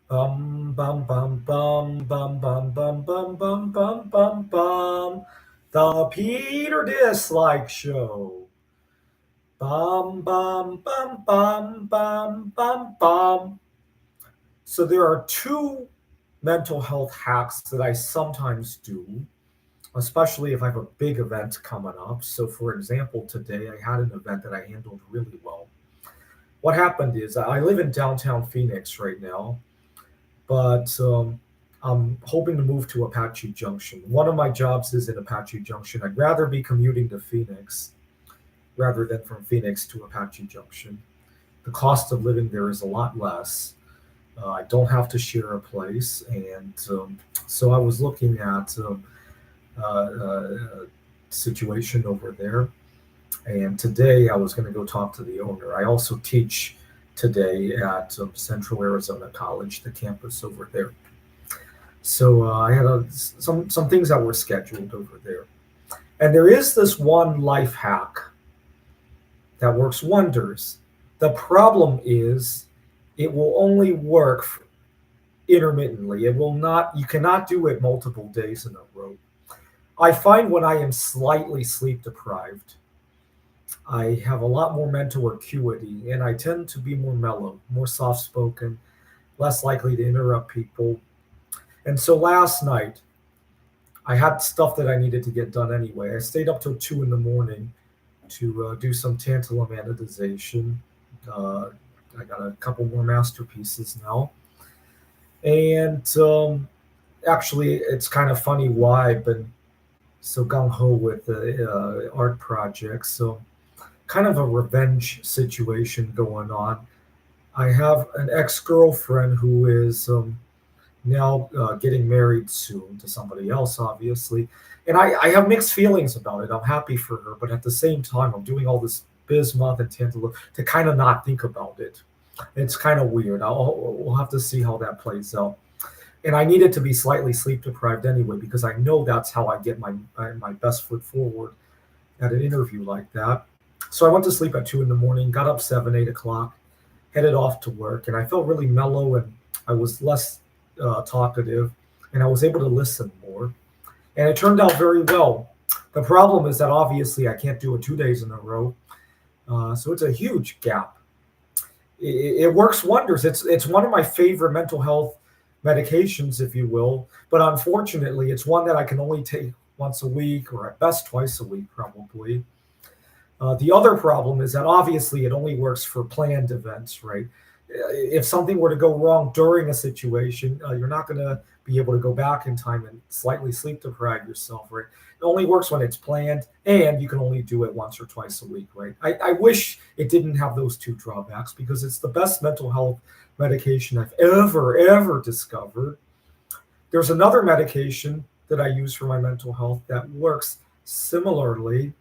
Bum bum bum bum bum bum bum bum bum bum bum. The Peter Dislike Show. Bum bum bum bum bum bum bum. So there are two mental health hacks that I sometimes do, especially if I have a big event coming up. So, for example, today I had an event that I handled really well. What happened is I live in downtown Phoenix right now, but I'm hoping to move to Apache Junction. One of my jobs is in Apache Junction. I'd rather be commuting to Phoenix rather than from Phoenix to Apache Junction. The cost of living there is a lot less. I don't have to share a place, and so I was looking at situation over there. And today I was going to go talk to the owner. I also teach today at Central Arizona College, the campus over there. So I had some things that were scheduled over there. And there is this one life hack that works wonders. The problem is it will only work intermittently. It will not, you cannot do it multiple days in a row. I find when I am slightly sleep deprived, I have a lot more mental acuity and I tend to be more mellow, more soft spoken, less likely to interrupt people. And so last night, I had stuff that I needed to get done anyway. I stayed up till 2 in the morning to do some tantalum anodization. Uh, I got a couple more masterpieces now. And actually, it's kind of funny why I've been so gung ho with the art projects. So, kind of a revenge situation going on. I have an ex girlfriend who is now getting married soon to somebody else, obviously. And I have mixed feelings about it. I'm happy for her, but at the same time, I'm doing all this bismuth and tantalum to kind of not think about it. It's kind of weird. We'll have to see how that plays out. And I needed to be slightly sleep deprived anyway because I know that's how I get my best foot forward at an interview like that. So I went to sleep at 2 in the morning, got up 7, 8 o'clock, headed off to work, and I felt really mellow and I was less talkative, and I was able to listen more. And it turned out very well. The problem is that obviously I can't do it 2 days in a row, so it's a huge gap. It works wonders. It's one of my favorite mental health medications, if you will, but unfortunately, it's one that I can only take once a week or at best twice a week, probably. The other problem is that obviously it only works for planned events, right? If something were to go wrong during a situation, you're not going to be able to go back in time and slightly sleep deprive yourself, right? It only works when it's planned, and you can only do it once or twice a week, right? I wish it didn't have those two drawbacks because it's the best mental health medication I've ever discovered. There's another medication that I use for my mental health that works similarly.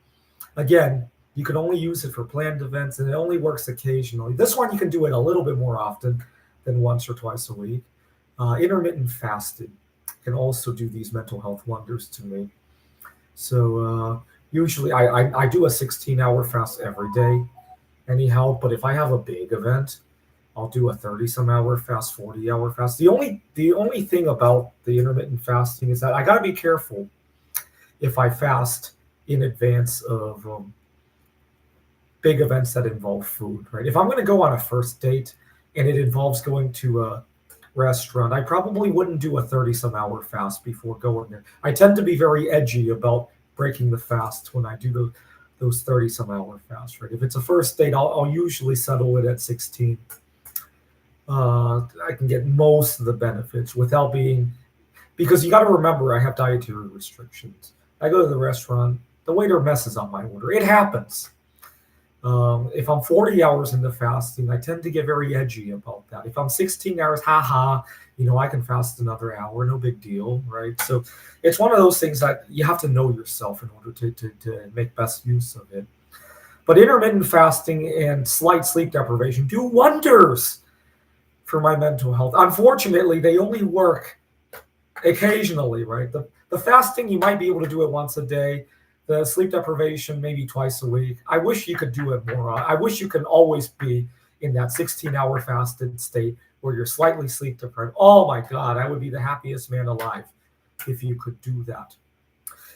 Again, you can only use it for planned events and it only works occasionally. This one you can do it a little bit more often than once or twice a week. Intermittent fasting can also do these mental health wonders to me. So usually I do a 16-hour fast every day, anyhow. But if I have a big event, I'll do a 30 some hour fast, 40-hour fast. The only thing about the intermittent fasting is that I got to be careful if I fast in advance of big events that involve food, right? If I'm going to go on a first date and it involves going to a restaurant, I probably wouldn't do a 30 some hour fast before going there. I tend to be very edgy about breaking the fast when I do those 30 some hour fasts, right? If it's a first date, I'll usually settle it at 16. I can get most of the benefits without being, because you got to remember, I have dietary restrictions. I go to the restaurant, the waiter messes up my order. It happens. If I'm 40 hours into fasting, I tend to get very edgy about that. If I'm 16 hours, haha, I can fast another hour, no big deal, right? So it's one of those things that you have to know yourself in order to make best use of it. But intermittent fasting and slight sleep deprivation do wonders for my mental health. Unfortunately, they only work occasionally, right? The fasting, you might be able to do it once a day. The sleep deprivation, maybe twice a week. I wish you could do it more. I wish you could always be in that 16-hour fasted state or you're slightly sleep deprived. Oh my God, I would be the happiest man alive if you could do that.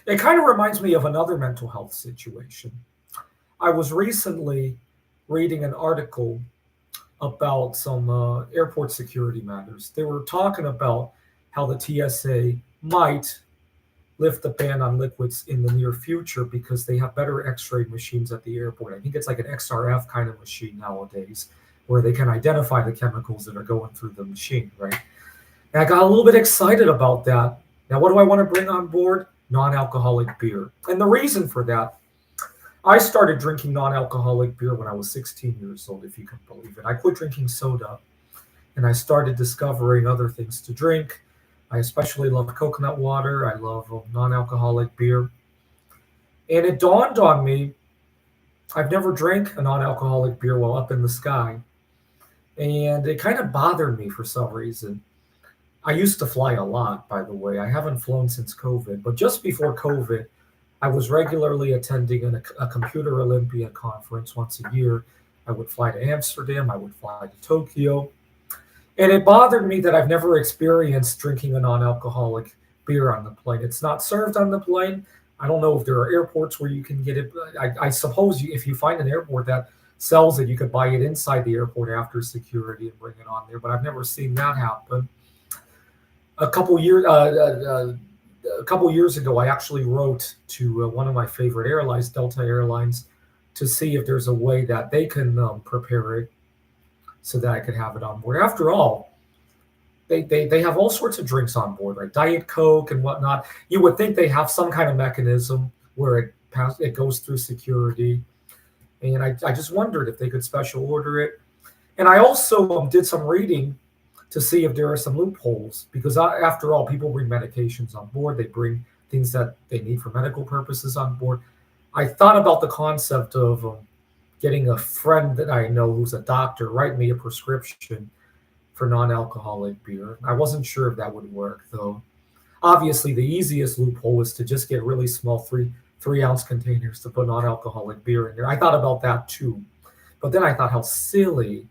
It kind of reminds me of another mental health situation. I was recently reading an article about some airport security matters. They were talking about how the TSA might lift the ban on liquids in the near future because they have better x-ray machines at the airport. I think it's like an XRF kind of machine nowadays where they can identify the chemicals that are going through the machine, right? And I got a little bit excited about that. Now, what do I want to bring on board? Non-alcoholic beer. And the reason for that, I started drinking non-alcoholic beer when I was 16 years old, if you can believe it. I quit drinking soda and I started discovering other things to drink. I especially love coconut water. I love non-alcoholic beer. And it dawned on me, I've never drank a non-alcoholic beer while up in the sky. And it kind of bothered me for some reason. I used to fly a lot, by the way. I haven't flown since COVID, but just before COVID, I was regularly attending a Computer Olympia conference once a year. I would fly to Amsterdam, I would fly to Tokyo. And it bothered me that I've never experienced drinking a non-alcoholic beer on the plane. It's not served on the plane. I don't know if there are airports where you can get it. I suppose if you find an airport that sells it, you could buy it inside the airport after security and bring it on there. But I've never seen that happen. A couple years ago, I actually wrote to one of my favorite airlines, Delta Airlines, to see if there's a way that they can prepare it so that I could have it on board. After all, they have all sorts of drinks on board, right? Diet Coke and whatnot. You would think they have some kind of mechanism where it goes through security. And I just wondered if they could special order it. And I also did some reading to see if there are some loopholes, because after all, people bring medications on board. They bring things that they need for medical purposes on board. I thought about the concept of getting a friend that I know who's a doctor write me a prescription for non-alcoholic beer. I wasn't sure if that would work, though. Obviously, the easiest loophole is to just get really small three-ounce containers to put non-alcoholic beer in there. I thought about that too, but then I thought how silly.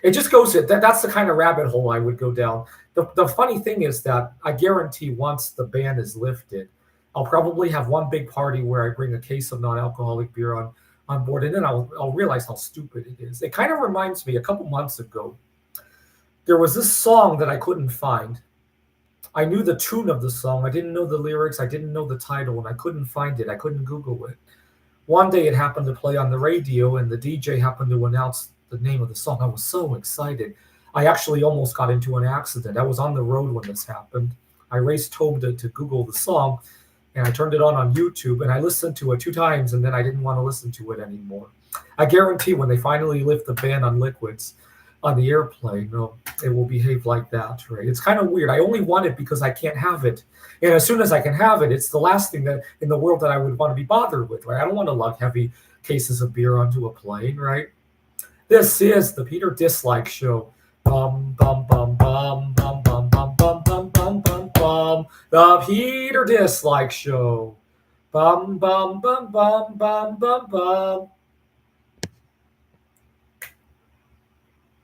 It just goes that's the kind of rabbit hole I would go down. The funny thing is that I guarantee once the ban is lifted, I'll probably have one big party where I bring a case of non-alcoholic beer on board, and then I'll realize how stupid it is. It kind of reminds me, a couple months ago, there was this song that I couldn't find. I knew the tune of the song. I didn't know the lyrics. I didn't know the title, and I couldn't find it. I couldn't Google it. One day it happened to play on the radio, and the DJ happened to announce the name of the song. I was so excited. I actually almost got into an accident. I was on the road when this happened. I raced home to Google the song, and I turned it on YouTube, and I listened to it 2 times, and then I didn't want to listen to it anymore. I guarantee when they finally lift the ban on liquids on the airplane, it will behave like that, right? It's kind of weird. I only want it because I can't have it. And as soon as I can have it, it's the last thing that in the world that I would want to be bothered with, right? I don't want to lug heavy cases of beer onto a plane, right? This is the Peter Dislike Show. Bum, bum, bum, bum, bum, bum, bum, bum, bum, bum, bum, bum. The Peter Dislike Show. Bum, bum, bum, bum, bum, bum, bum.